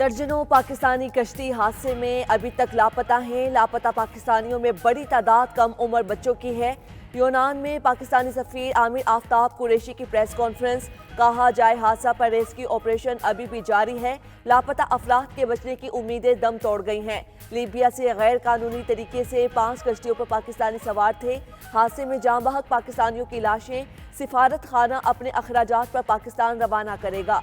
درجنوں پاکستانی کشتی حادثے میں ابھی تک لاپتہ ہیں۔ لاپتہ پاکستانیوں میں بڑی تعداد کم عمر بچوں کی ہے۔ یونان میں پاکستانی سفیر عامر آفتاب قریشی کی پریس کانفرنس۔ کہا جائے حادثہ پر ریسکیو آپریشن ابھی بھی جاری ہے۔ لاپتہ افراد کے بچنے کی امیدیں دم توڑ گئی ہیں۔ لیبیا سے غیر قانونی طریقے سے 5 کشتیوں پر پاکستانی سوار تھے۔ حادثے میں جاں بحق پاکستانیوں کی لاشیں سفارت خانہ اپنے اخراجات پر پاکستان روانہ کرے گا۔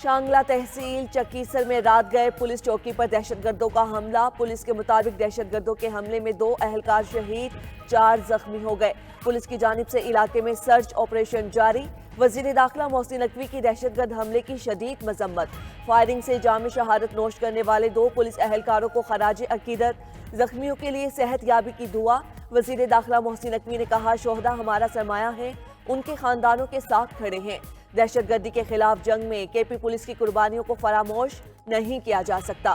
شانگلہ تحصیل چکیسر میں رات گئے پولیس چوکی پر دہشت گردوں کا حملہ۔ پولیس کے مطابق دہشت گردوں کے حملے میں 2 اہلکار شہید، 4 زخمی ہو گئے۔ پولیس کی جانب سے علاقے میں سرچ آپریشن جاری۔ وزیر داخلہ محسن نقوی کی دہشت گرد حملے کی شدید مذمت۔ فائرنگ سے جام شہادت نوش کرنے والے 2 پولیس اہلکاروں کو خراج عقیدت۔ زخمیوں کے لیے صحت یابی کی دعا۔ وزیر داخلہ محسن نقوی نے کہا شہداء ہمارا سرمایہ ہے، ان کے خاندانوں کے ساتھ کھڑے ہیں۔ دہشت گردی کے خلاف جنگ میں کے پی پولیس کی قربانیوں کو فراموش نہیں کیا جا سکتا۔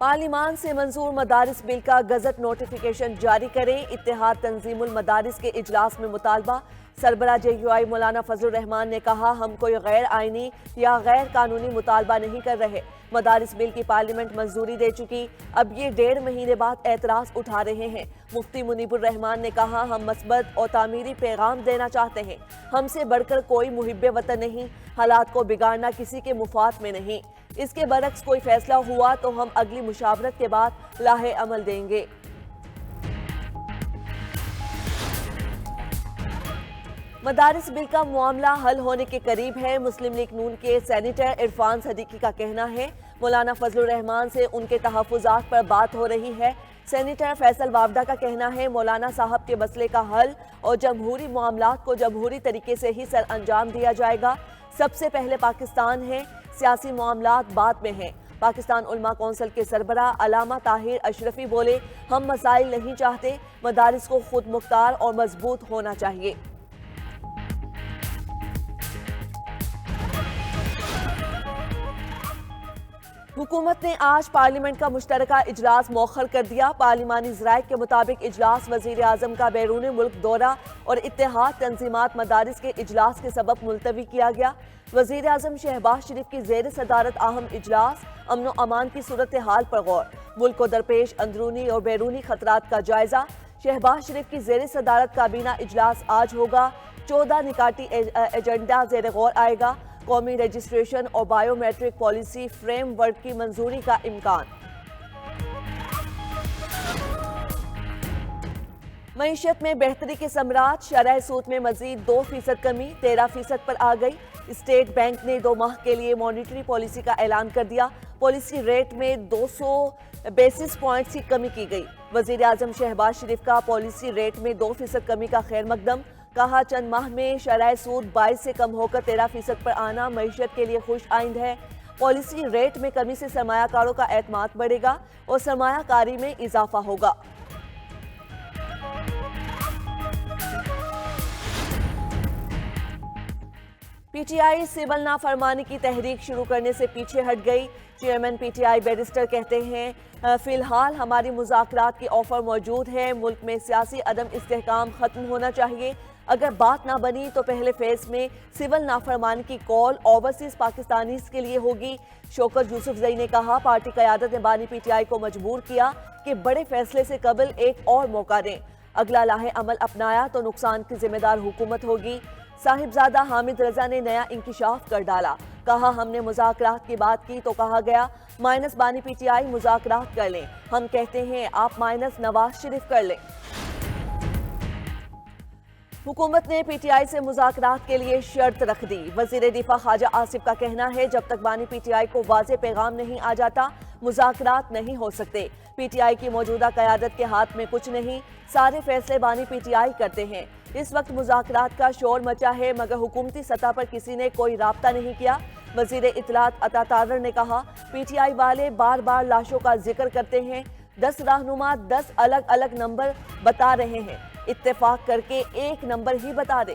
پارلیمان سے منظور مدارس بل کا گزٹ نوٹیفیکیشن جاری کریں۔ اتحاد تنظیم المدارس کے اجلاس میں مطالبہ۔ سربراہ جے یو آئی مولانا فضل الرحمان نے کہا ہم کوئی غیر آئینی یا غیر قانونی مطالبہ نہیں کر رہے۔ مدارس بل کی پارلیمنٹ منظوری دے چکی، اب یہ 1.5 مہینے بعد اعتراض اٹھا رہے ہیں۔ مفتی منیب الرحمان نے کہا ہم مثبت اور تعمیری پیغام دینا چاہتے ہیں، ہم سے بڑھ کر کوئی محب وطن نہیں، حالات کو بگاڑنا کسی کے مفاد میں نہیں۔ اس کے برعکس کوئی فیصلہ ہوا تو ہم اگلی مشاورت کے بعد لاحِ عمل دیں گے۔ مدارس بل کا معاملہ حل ہونے کے قریب ہے۔ مسلم لیگ نون کے سینیٹر عرفان صدیقی کا کہنا ہے مولانا فضل الرحمان سے ان کے تحفظات پر بات ہو رہی ہے۔ سینیٹر فیصل وافدہ کا کہنا ہے مولانا صاحب کے مسئلے کا حل اور جمہوری معاملات کو جمہوری طریقے سے ہی سر انجام دیا جائے گا۔ سب سے پہلے پاکستان ہے، سیاسی معاملات بعد میں ہیں۔ پاکستان علماء کونسل کے سربراہ علامہ طاہر اشرفی بولے ہم مسائل نہیں چاہتے، مدارس کو خود مختار اور مضبوط ہونا چاہیے۔ حکومت نے آج پارلیمنٹ کا مشترکہ اجلاس مؤخر کر دیا۔ پارلیمانی ذرائع کے مطابق اجلاس وزیر اعظم کا بیرون ملک دورہ اور اتحاد تنظیمات مدارس کے اجلاس کے سبب ملتوی کیا گیا۔ وزیر اعظم شہباز شریف کی زیر صدارت اہم اجلاس، امن و امان کی صورتحال پر غور، ملک کو درپیش اندرونی اور بیرونی خطرات کا جائزہ۔ شہباز شریف کی زیر صدارت کابینہ اجلاس آج ہوگا۔ 14 نکاتی ایجنڈا زیر غور آئے گا۔ قومی رجسٹریشن اور biometric policy framework کی منظوری کا امکان۔ معیشت میں بہتری کے ثمرات، شرح سود میں مزید 2% کمی 13% پر آ گئی۔ اسٹیٹ بینک نے 2 ماہ کے لیے مانیٹری پالیسی کا اعلان کر دیا۔ پالیسی ریٹ میں 200 بیسس پوائنٹس کی کمی کی گئی۔ وزیر اعظم شہباز شریف کا پالیسی ریٹ میں 2% کمی کا خیر مقدم۔ کہا چند ماہ میں شرح سود 22 سے کم ہو کر 13% پر آنا معیشت کے لیے خوش آئند ہے۔ پالیسی ریٹ میں کمی سے سرمایہ کاروں کا اعتماد بڑھے گا اور سرمایہ کاری میں اضافہ ہوگا۔ پی ٹی آئی سول نافرمانی کی تحریک شروع کرنے سے پیچھے ہٹ گئی۔ Chairman P T I barrister کہتے ہیں فی الحال ہماری مذاکرات کی آفر موجود ہے، ملک میں سیاسی عدم استحکام ختم ہونا چاہیے۔ اگر بات نہ بنی تو پہلے فیز میں سول نافرمانی کی کال اوورسیز پاکستانیز کے لیے ہوگی۔ شوکت یوسفزئی نے کہا پارٹی قیادت نے بانی پی ٹی آئی کو مجبور کیا کہ بڑے فیصلے سے قبل ایک اور موقع دیں، اگلا لاحِ عمل اپنایا تو نقصان کی ذمہ دار حکومت ہوگی۔ صاحبزادہ حامد رضا نے نیا انکشاف کر ڈالا، کہا ہم نے مذاکرات کی بات کی تو کہا گیا مائنس بانی پی ٹی آئی مذاکرات کر لیں، ہم کہتے ہیں آپ مائنس نواز شریف کر لیں۔ حکومت نے پی ٹی آئی سے مذاکرات کے لیے شرط رکھ دی۔ وزیر دفاع خواجہ آصف کا کہنا ہے جب تک بانی پی ٹی آئی کو واضح پیغام نہیں آ جاتا مذاکرات نہیں ہو سکتے۔ پی ٹی آئی کی موجودہ قیادت کے ہاتھ میں کچھ نہیں، سارے فیصلے بانی پی ٹی آئی کرتے ہیں۔ اس وقت مذاکرات کا شور مچا ہے مگر حکومتی سطح پر کسی نے کوئی رابطہ نہیں کیا۔ وزیر اطلاعات عطا تارڑ نے کہا پی ٹی آئی والے بار بار لاشوں کا ذکر کرتے ہیں، 10 رہنما 10 الگ الگ نمبر بتا رہے ہیں، اتفاق کر کے ایک نمبر ہی بتا دے۔